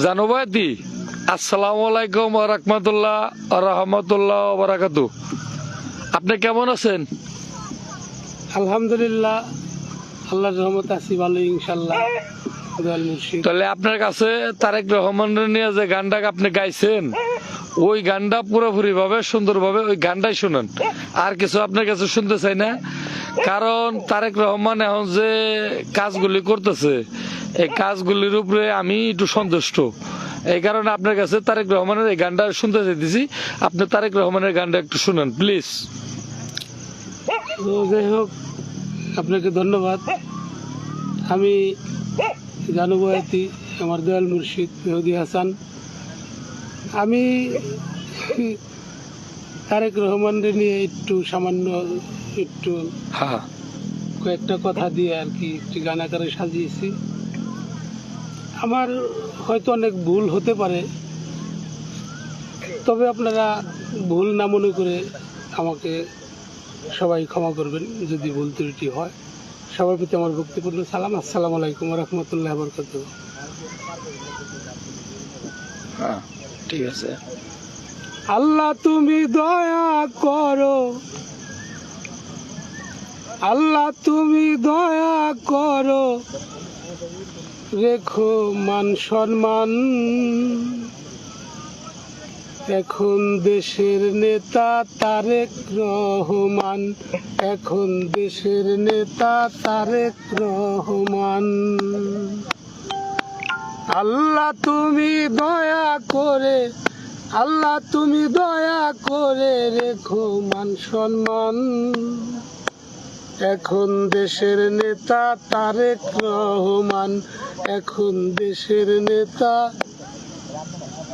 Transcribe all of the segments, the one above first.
জানুবাদি আসসালামু আলাইকুম ওয়া রাহমাতুল্লাহ ওয়া রাহমাতুল্লাহ ওয়া বারাকাতুহু। আপনি কেমন আছেন? আলহামদুলিল্লাহ, আল্লাহর রহমত আছি ভালো ইনশাআল্লাহ। তাহলে আপনার কাছে তারেক রহমানের নিয়ে যে গানটা আপনি গাইছেন, ওই গানটা পুরোপুরি ভাবে সুন্দরভাবে ওই গানটাই শুনেন, আর কিছু আপনার কাছে শুনতে চাই না। কারণ তারেক রহমান এখন যে কাজগুলি করতেছে, এই কাজগুলির উপরে আমি একটু সন্তুষ্ট। এই কারণে আপনার কাছে তারেক রহমানের এই গানটা শুনতে চাইতেছি। আপনি তারেক রহমানের গানটা একটু শুনেন প্লিজ। যাই হোক, আপনাকে ধন্যবাদ। আমি জানুবায়াতি, আমার দয়াল মুর্শিদ মেহেদী হাসান। আমি তারেক রহমানকে নিয়ে সামান্য কয়েকটা কথা দিয়ে আর কি একটি গান আকারে সাজিয়েছি। আমার হয়তো অনেক ভুল হতে পারে, তবে আপনারা ভুল না মনে করে আমাকে সবাই ক্ষমা করবেন যদি ভুল ত্রুটি হয়। সবার প্রতি আমার ভক্তিপূর্ণ সালাম। আসসালামু আলাইকুম ওয়া রাহমাতুল্লাহি ওয়া বারাকাতুহু। ঠিক আছে। আল্লাহ তুমি দয়া করো, আল্লাহ তুমি দয়া করো, রেখো মান সম্মান। এখন দেশের নেতা তারেক রহমান, এখন দেশের নেতা তারেক রহমান। আল্লাহ তুমি দয়া করে, আল্লাহ তুমি দয়া করে রেখো মান সম্মান। এখন দেশের নেতা তারেক রহমান, এখন দেশের নেতা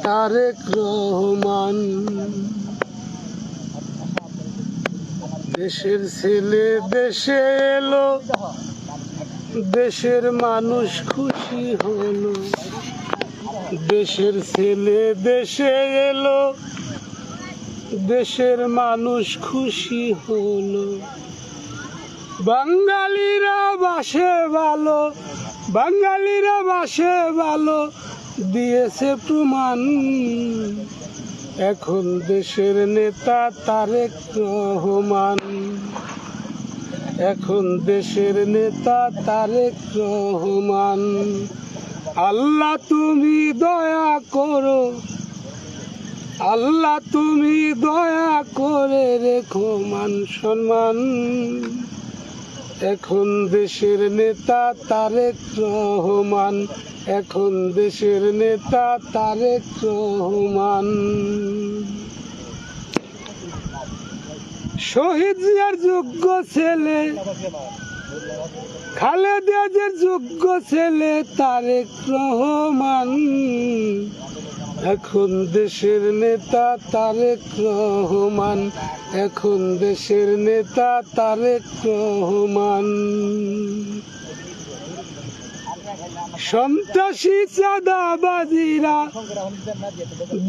তারেক রহমান। দেশের ছেলে দেশে এলো, দেশের মানুষ খুশি হলো। দেশের ছেলে দেশে এলো, দেশের মানুষ খুশি হলো। বাঙালিরা বাসে ভালো, বাঙালিরা বাসে ভালো, দিয়েছে প্রমাণ। এখন দেশের নেতা তারেক রহমান, এখন দেশের নেতা তারেক রহমান। আল্লাহ তুমি দয়া করো, আল্লাহ তুমি দয়া করে রেখো মান সম্মান। এখন দেশের নেতা তারেক রহমান, এখন দেশের নেতা তারেক রহমান। শহীদ জিয়ার যোগ্য ছেলে, খালেদা জিয়ার যোগ্য ছেলে তারেক রহমান। এখন দেশের নেতা তারেক রহমান, এখন দেশের নেতা তারেক রহমান। সন্ত্রাসী চাঁদাবাজিরা,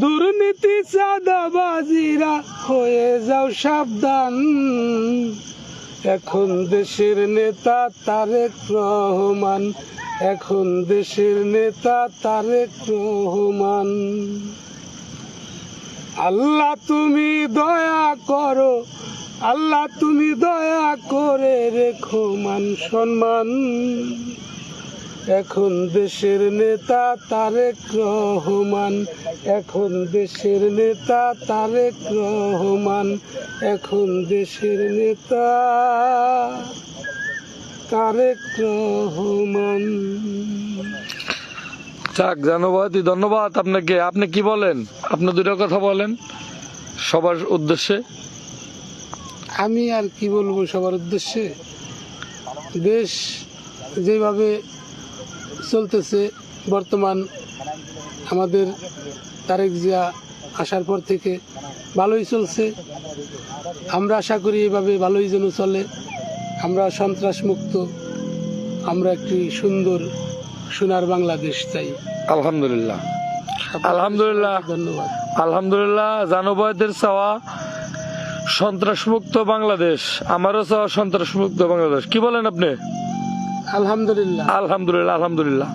দুর্নীতি চাঁদাবাজিরা হয়ে যাও সাবধান। এখন দেশের নেতা তারেক রহমান, এখন দেশের নেতা তারেক রহমান। আল্লাহ তুমি দয়া করো, আল্লাহ তুমি দয়া করে রেখো মান সম্মান। এখন দেশের নেতা তারেক রহমান, এখন দেশের নেতা তারেক রহমান, এখন দেশের নেতা তারেক রহমান। যাক জানুবাদি, ধন্যবাদ আপনাকে। আপনি কি বলেন? আপনি দুটো কথা বলেন সবার উদ্দেশ্যে। আমি আর কি বলবো সবার উদ্দেশ্যে? দেশ যেভাবে চলতেছে বর্তমান, আমাদের তারেক জিয়া আসার পর থেকে ভালোই চলছে। আমরা আশা করি এভাবে ভালোই যেন চলে। আমরা সন্ত্রাস মুক্ত, আমরা একটি সুন্দর সোনার বাংলাদেশ চাই। আলহামদুলিল্লাহ, আলহামদুলিল্লাহ, ধন্যবাদ। আলহামদুলিল্লাহ। জানুবাইদের চাওয়া সন্ত্রাসমুক্ত বাংলাদেশ, আমারও চাওয়া সন্ত্রাসমুক্ত বাংলাদেশ। কি বলেন আপনি? আলহামদুলিল্লাহ, আলহামদুলিল্লাহ, আলহামদুলিল্লাহ।